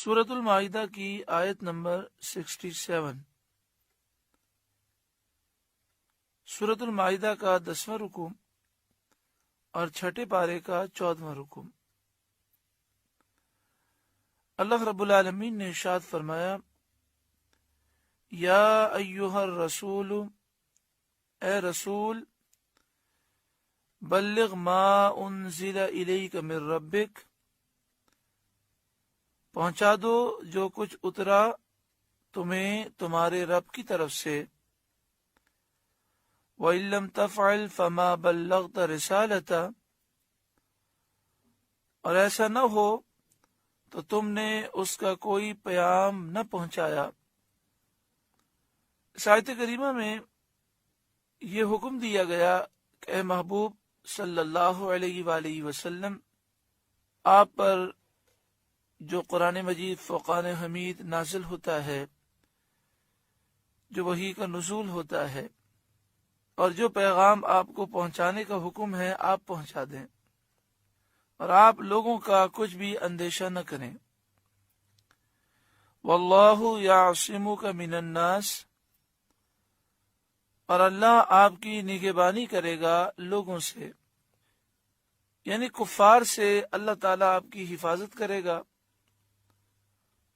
سورۃ المائدہ کی آیت نمبر 67۔ سورۃ المائدہ کا 10واں رکوع اور چھٹے پارے کا 14واں رکوع۔ اللہ رب العالمین نے ارشاد فرمایا، یا ایھا الرسول، اے رسول، بلغ ما انزل الیک من ربک، پہنچا دو جو کچھ اترا تمہیں تمہارے رب کی طرف سے، وَإِن لَّمْ تَفْعَلْ فَمَا بَلَّغْتَ رِسَالَتَهُ، اور ایسا نہ ہو تو تم نے اس کا کوئی پیام نہ پہنچایا۔ اس آیت کریمہ میں یہ حکم دیا گیا کہ اے محبوب صلی اللہ علیہ وآلہ وسلم، آپ پر جو قرآن مجید فرقان حمید نازل ہوتا ہے، جو وحی کا نزول ہوتا ہے، اور جو پیغام آپ کو پہنچانے کا حکم ہے آپ پہنچا دیں، اور آپ لوگوں کا کچھ بھی اندیشہ نہ کریں۔ واللہ یعصمک من الناس، اور اللہ آپ کی نگہبانی کرے گا لوگوں سے، یعنی کفار سے اللہ تعالیٰ آپ کی حفاظت کرے گا،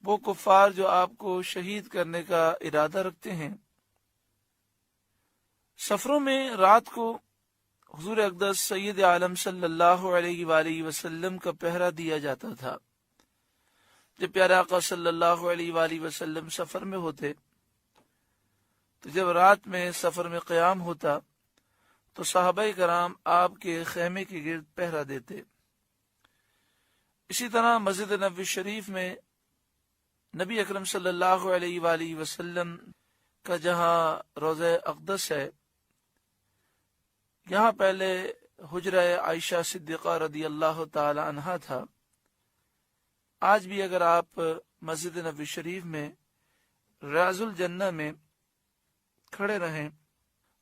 وہ کفار جو آپ کو شہید کرنے کا ارادہ رکھتے ہیں۔ سفروں میں رات کو حضور اقدس سید عالم صلی اللہ علیہ وآلہ وسلم کا پہرا دیا جاتا تھا۔ جب پیارے آقا صلی اللہ علیہ وآلہ وسلم سفر میں ہوتے تو جب رات میں سفر میں قیام ہوتا تو صحابہ کرام آپ کے خیمے کے گرد پہرا دیتے۔ اسی طرح مسجد نبوی شریف میں نبی اکرم صلی اللہ علیہ وآلہ وسلم کا جہاں روضہ اقدس ہے، یہاں پہلے حجرہ عائشہ صدیقہ رضی اللہ تعالی عنہا تھا۔ آج بھی اگر آپ مسجد نبوی شریف میں ریاض الجنہ میں کھڑے رہیں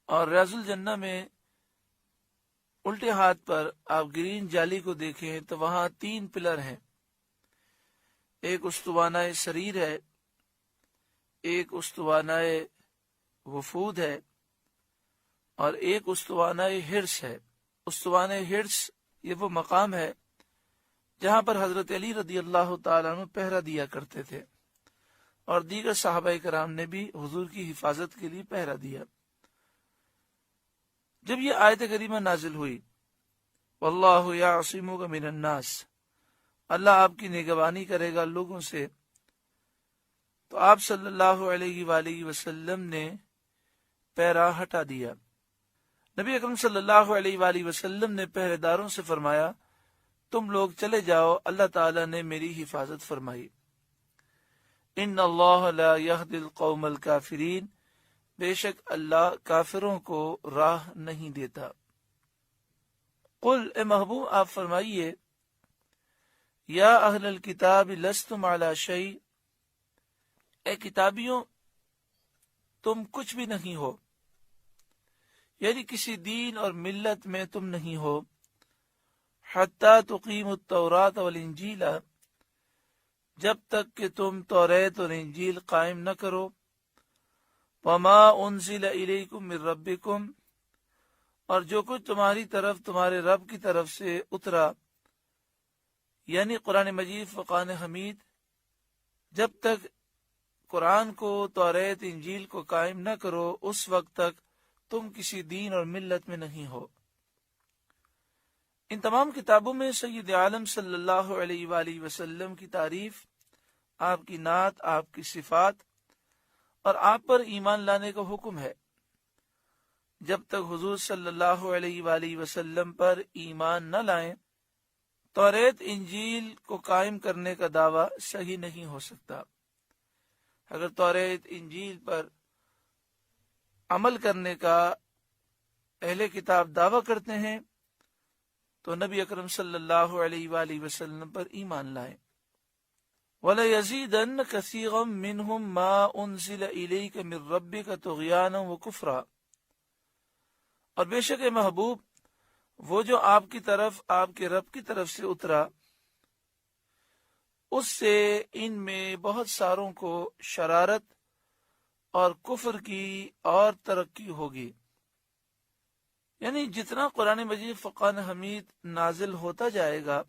اور ریاض الجنہ میں الٹے ہاتھ پر آپ گرین جالی کو دیکھیں تو وہاں 3 پلر ہیں، ایک استوانہ سریر ہے، ایک استوانہ وفود ہے، اور ایک استوانہ حرص ہے۔ استوانہ حرص یہ وہ مقام ہے جہاں پر حضرت علی رضی اللہ تعالیٰ عنہ پہرا دیا کرتے تھے، اور دیگر صحابہ کرام نے بھی حضور کی حفاظت کے لیے پہرا دیا۔ جب یہ آیت کریمہ نازل ہوئی، واللہ یعصمک من الناس، اللہ آپ کی نگہبانی کرے گا لوگوں سے، تو آپ صلی اللہ علیہ وآلہ وسلم نے پہرا ہٹا دیا۔ نبی اکرم صلی اللہ علیہ وآلہ وسلم نے پہرے داروں سے فرمایا، تم لوگ چلے جاؤ، اللہ تعالیٰ نے میری حفاظت فرمائی۔ ان اللہ لا یہدی القوم الکافرین، بے شک اللہ کافروں کو راہ نہیں دیتا۔ قل، اے محبوب آپ فرمائیے، یا اہل الکتاب لستم علی شیء، اے کتابیوں تم کچھ بھی نہیں ہو، یعنی کسی دین اور ملت میں تم نہیں ہو، حتی تقیموا التوراۃ والانجیل، جب تک کہ تم توریت اور انجیل قائم نہ کرو، وما انزل الیکم من ربکم، اور جو کچھ تمہاری طرف تمہارے رب کی طرف سے اترا، یعنی قرآن مجید فرقان حمید، جب تک قرآن کو توریت انجیل کو قائم نہ کرو اس وقت تک تم کسی دین اور ملت میں نہیں ہو۔ ان تمام کتابوں میں سید عالم صلی اللہ علیہ وآلہ وسلم کی تعریف، آپ کی نعت، آپ کی صفات اور آپ پر ایمان لانے کا حکم ہے۔ جب تک حضور صلی اللہ علیہ وآلہ وسلم پر ایمان نہ لائیں، توریت انجیل کو قائم کرنے کا دعویٰ صحیح نہیں ہو سکتا۔ اگر توریت انجیل پر عمل کرنے کا اہل کتاب دعویٰ کرتے ہیں تو نبی اکرم صلی اللہ علیہ وآلہ وسلم پر ایمان لائیں۔ وَلَيَزِيدَنَّ كَثِيرًا مِّنْهُمْ مَا أُنزِلَ إِلَيْكَ مِن رَّبِّكَ طُغْيَانًا وَكُفْرًا، اور بے شک اے محبوب وہ جو آپ کی طرف آپ کے رب کی طرف سے اترا، اس سے ان میں بہت ساروں کو شرارت اور کفر کی اور ترقی ہوگی. یعنی جتنا قرآن مجید فرقان حمید نازل ہوتا جائے گا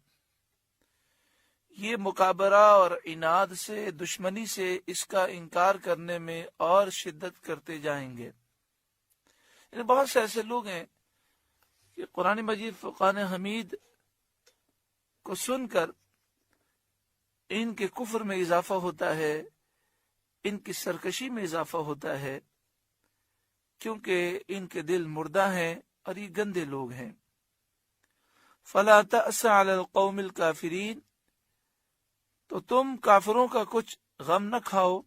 یہ مکابرہ اور عناد سے دشمنی سے اس کا انکار کرنے میں اور شدت کرتے جائیں گے. یعنی بہت سے ایسے لوگ ہیں کہ قرآن مجید فرقان حمید کو سن کر ان کے کفر میں اضافہ ہوتا ہے، ان کی سرکشی میں اضافہ ہوتا ہے، کیونکہ ان کے دل مردہ ہیں اور یہ گندے لوگ ہیں. فلا تأس علی القوم الکافرین، تو تم کافروں کا کچھ غم نہ کھاؤ.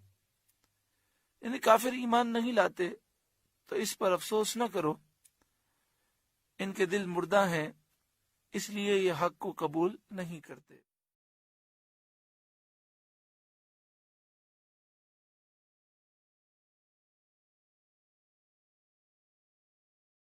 یعنی کافر ایمان نہیں لاتے تو اس پر افسوس نہ کرو، ان کے دل مردہ ہیں اس لیے یہ حق کو قبول نہیں کرتے.